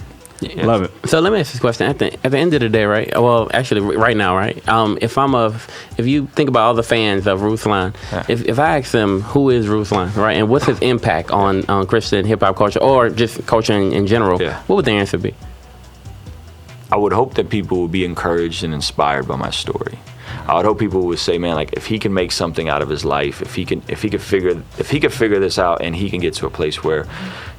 Love it. So let me ask this question. At the end of the day, right? Well, actually, right now, right? If you think about all the fans of Ruslan, if I ask them who is Ruslan, right, and what's his impact on Christian hip hop culture or just culture in general, what would the answer be? I would hope that people will be encouraged and inspired by my story. I would hope people would say, man, like if he can make something out of his life, if he could figure this out and he can get to a place where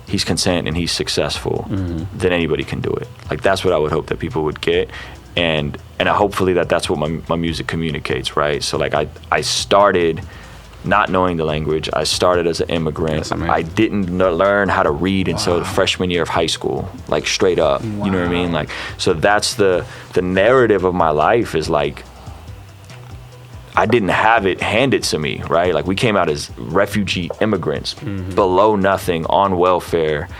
he's content and he's successful, then anybody can do it. Like that's what I would hope that people would get, and hopefully that's what my music communicates, right? So like I started not knowing the language. I started as an immigrant. I didn't learn how to read until the freshman year of high school, like straight up. You know what I mean? Like so that's the narrative of my life is like, I didn't have it handed to me, right? Like we came out as refugee immigrants, below nothing, on welfare,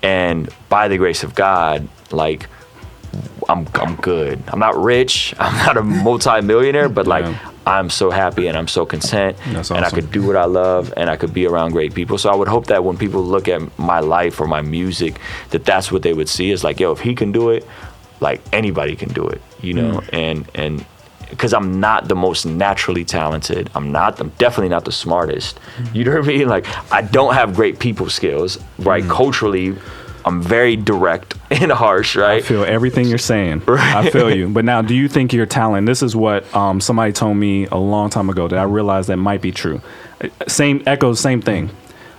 and by the grace of God, like I'm good. I'm not rich. I'm not a multi-millionaire, but like I'm so happy and I'm so content, That's awesome. And I could do what I love, and I could be around great people. So I would hope that when people look at my life or my music, that's what they would see is like, yo, if he can do it, like anybody can do it, you know, and. Because I'm not the most naturally talented. I'm definitely not the smartest. You know what I mean? Like, I don't have great people skills, right? Culturally, I'm very direct and harsh, right? I feel everything you're saying. Right. I feel you. But now, do you think your talent, this is what somebody told me a long time ago that I realized that might be true. Same thing.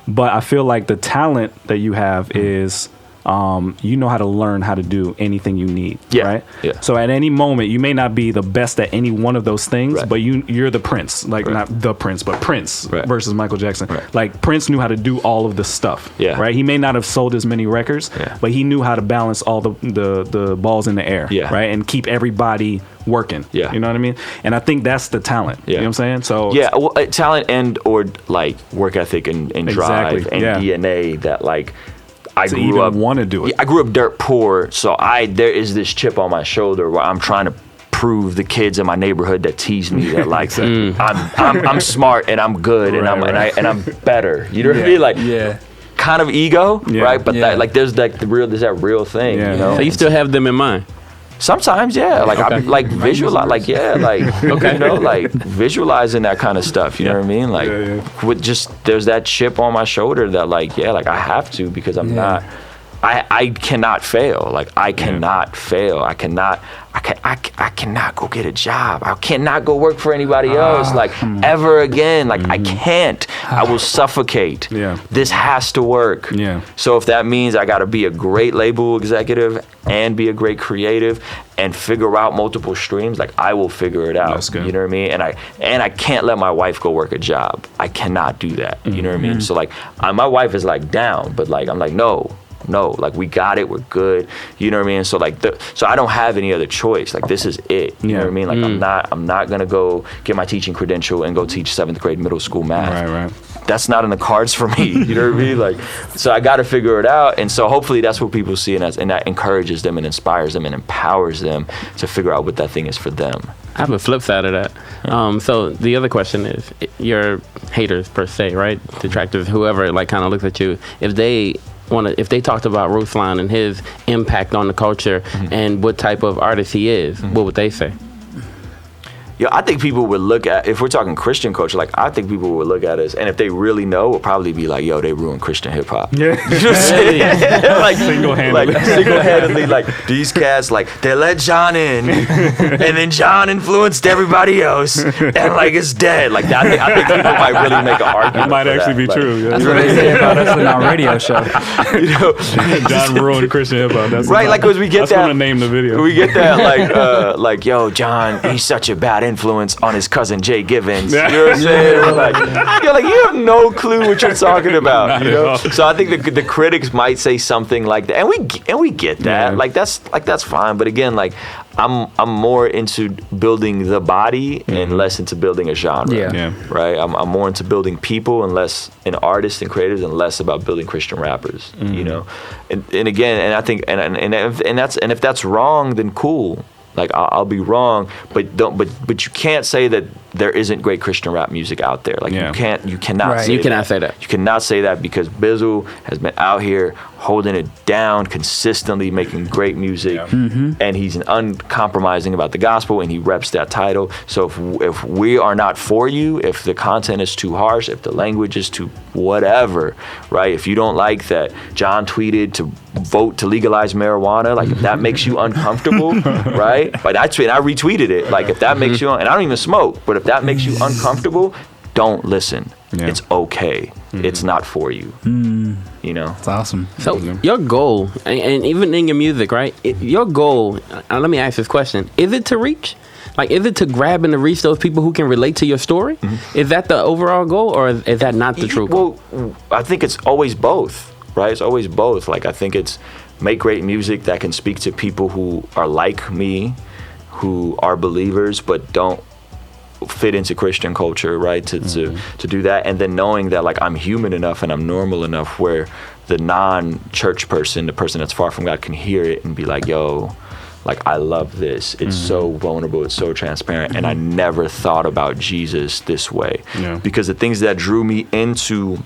But I feel like the talent that you have is... you know how to learn how to do anything you need, right? Yeah. So at any moment, you may not be the best at any one of those things, but you're the Prince, like not the Prince, but Prince versus Michael Jackson. Like Prince knew how to do all of this stuff, right? He may not have sold as many records, but he knew how to balance all the balls in the air, right? And keep everybody working, you know what I mean? And I think that's the talent, you know what I'm saying? So well, talent and or like work ethic and drive and DNA that like. I grew up want to do it. I grew up dirt poor, so there is this chip on my shoulder where I'm trying to prove the kids in my neighborhood that tease me that like I'm smart and I'm good and I'm better. You know what I mean? Like kind of ego, right? But that, like there's that real thing. You know? So you still have them in mind. Sometimes, like I like visualize, like you know, like visualizing that kind of stuff. You know what I mean? Like with just there's that chip on my shoulder that like like I have to because I'm not. I cannot fail. Like I cannot fail. I cannot go get a job. I cannot go work for anybody else like ever again. Like I can't. I will suffocate. This has to work. So if that means I got to be a great label executive and be a great creative and figure out multiple streams, like I will figure it out. That's good. You know what I mean? And I can't let my wife go work a job. I cannot do that. You know what I mean? So like my wife is like down, but like I'm like no, like we got it, we're good. You know what I mean? So like so I don't have any other choice. Like this is it. You know what I mean? Like I'm not gonna go get my teaching credential and go teach 7th grade middle school math. Right. That's not in the cards for me. You know what I mean? Like so I gotta figure it out. And so hopefully that's what people see in us, and that encourages them and inspires them and empowers them to figure out what that thing is for them. I have a flip side of that. So the other question is, your haters per se, right? Detractors, whoever like kind of looks at you, if they talked about Ruslan and his impact on the culture and what type of artist he is, what would they say? Yeah, I think people would look at, if we're talking Christian culture, like I think people would look at us, and if they really know, would probably be like, yo, they ruined Christian hip hop. Yeah. You know what I'm saying? Like single-handedly, like these cats, like they let John in, and then John influenced everybody else, and like it's dead. Like that, I think people might really make an argument. It might actually be true. That's what they say about us in our radio show. You know, John ruined Christian hip hop. That's right. Like, cause we get that's that. That's gonna name the video. We get that, like yo, John, he's such a bad influence on his cousin Jay Givens. You know what I'm saying? Like, you have no clue what you're talking about. You know? So I think the critics might say something like that, and we get that. Like that's fine. But again, like I'm more into building the body and less into building a genre. Right? I'm more into building people and less in artists and creators and less about building Christian rappers. You know, and again, and I think and if that's wrong, then cool. Like I'll be wrong, but you can't say that there isn't great Christian rap music out there. Like you cannot say that. You cannot say that because Bizzle has been out here holding it down consistently, making great music, and he's uncompromising about the gospel, and he reps that title. So if we are not for you, if the content is too harsh, if the language is too whatever, right? If you don't like that John tweeted to vote to legalize marijuana, like if that makes you uncomfortable, right? But I retweeted it. Like if that makes you, and I don't even smoke, but if that makes you uncomfortable, don't listen. It's okay. It's not for you. You know? It's awesome. So your goal, and even in your music, right? Your goal, let me ask this question. Is it to reach? Like, is it to grab and to reach those people who can relate to your story? Is that the overall goal, or is that not the true goal? Well, I think it's always both, right? It's always both. Like, I think it's make great music that can speak to people who are like me, who are believers, but don't fit into Christian culture, right? To do that, and then knowing that like I'm human enough and I'm normal enough where the non-church person, the person that's far from God, can hear it and be like, yo, like I love this. It's so vulnerable, it's so transparent, and I never thought about Jesus this way. Because the things that drew me into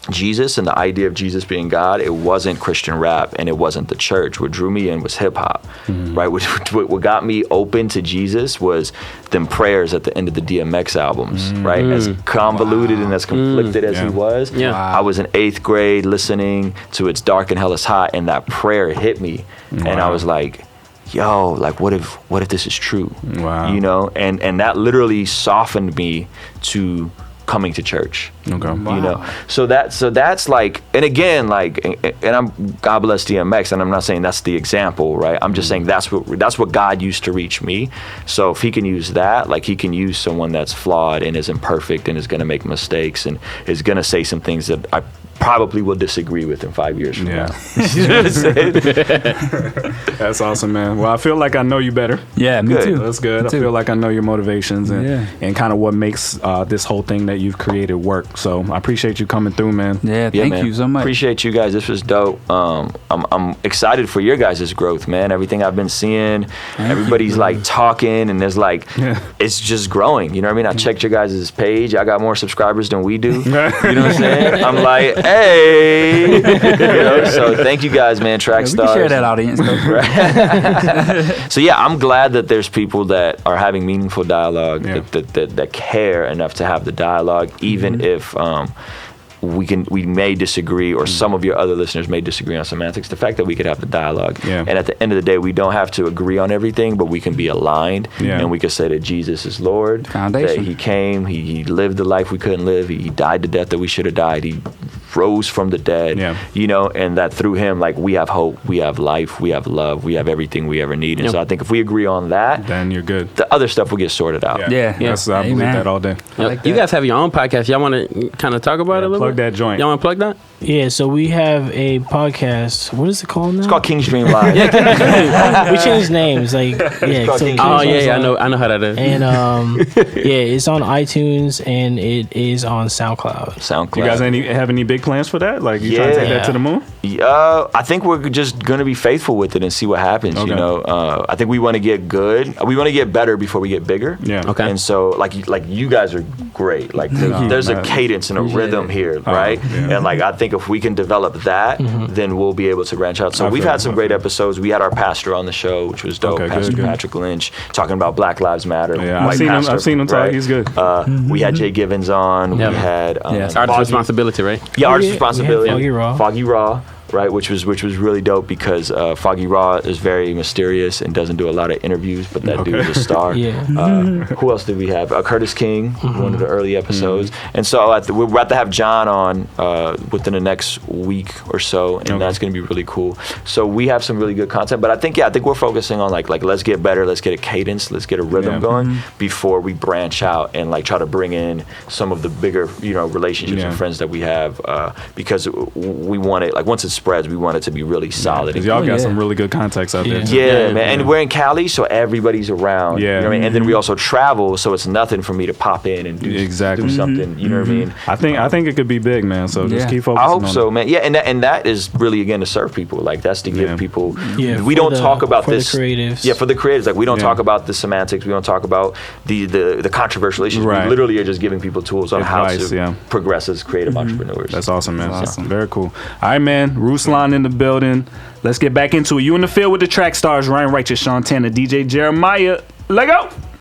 Jesus and the idea of Jesus being God, it wasn't Christian rap and it wasn't the church. What drew me in was hip hop, right? What got me open to Jesus was them prayers at the end of the DMX albums, right? As convoluted and as conflicted as he was, I was in 8th grade listening to It's Dark and Hell is Hot, and that prayer hit me, and I was like, yo, like what if this is true? You know, and that literally softened me to coming to church. You know, so that's like, and again, like, and I'm, God bless DMX, and I'm not saying that's the example, right? I'm just saying that's what God used to reach me. So if he can use that, like he can use someone that's flawed and is imperfect and is going to make mistakes and is going to say some things that I probably will disagree with in 5 years from now. You know what I'm saying? That's awesome, man. Well, I feel like I know you better. Yeah, me too. That's good. I feel like I know your motivations and kind of what makes this whole thing that you've created work. So I appreciate you coming through, man. Yeah, thank you so much. Appreciate you guys. This was dope. I'm excited for your guys' growth, man. Everything I've been seeing, everybody's like talking, and there's like, it's just growing. You know what I mean? I checked your guys' page. I got more subscribers than we do. You know what I'm saying? I'm like, hey. You know, so thank you guys, man. Trackstarz. We can share that audience. So yeah, I'm glad that there's people that are having meaningful dialogue, that care enough to have the dialogue, even if we may disagree, or some of your other listeners may disagree on semantics. The fact that we could have the dialogue, and at the end of the day, we don't have to agree on everything, but we can be aligned, and we can say that Jesus is Lord, Foundation. that he came, he lived the life we couldn't live, he died the death that we should have died, he rose from the dead, you know, and that through him, like, we have hope, we have life, we have love, we have everything we ever need. And so I think if we agree on that, then you're good. The other stuff will get sorted out. I believe that all day. You guys have your own podcast. Y'all want to kind of talk about it a little bit? Plug that joint. Y'all want to plug that? Yeah, so we have a podcast. What is it called now? It's called King's Dream Live. We changed names. Like, I know how that is. And it's on iTunes and it is on SoundCloud. You guys have any big plans for that? Like, you trying to take that to the moon? I think we're just gonna be faithful with it and see what happens. You know, I think we want to get good. We want to get better before we get bigger. Okay. And so, like you guys are great. Like, there's a cadence and a rhythm here, right? And like, I think if we can develop that, then we'll be able to branch out. So we've had some great episodes. We had our pastor on the show, which was dope. Pastor Patrick Lynch, talking about Black Lives Matter. Yeah, I've seen him talk. He's good. We had Jay Givens on. We had Artist Responsibility, right? Yeah, Artist Responsibility. Foggy Raw. Foggy Raw. right? Which was really dope because Foggy Raw is very mysterious and doesn't do a lot of interviews, but that dude is a star. Who else did we have? Curtis King, one of the early episodes. And so we're about to have John on within the next week or so, and that's going to be really cool. So we have some really good content, but I think we're focusing on like let's get better, let's get a cadence, let's get a rhythm going before we branch out and like try to bring in some of the bigger relationships and friends that we have, because we want it, like once it spreads, we want it to be really solid. Because y'all got some really good contacts out there. Yeah, man. And we're in Cali, so everybody's around. You know what I mean? And then we also travel, so it's nothing for me to pop in and do something. You know what I mean? I think it could be big, man. So just keep focusing. I hope so, man. Yeah, and that is really again to serve people. Like that's to give people. We don't talk about this. For the creatives. Yeah, for the creatives. Like we don't talk about the semantics. We don't talk about the controversial issues. We literally are just giving people tools on how to progress as creative entrepreneurs. That's awesome, man. That's awesome. Very cool. All right, man. Ruslan in the building. Let's get back into it. You in the field with the Trackstarz, Ryan Righteous, SEANTANA, DJ Jeremiah. Let go.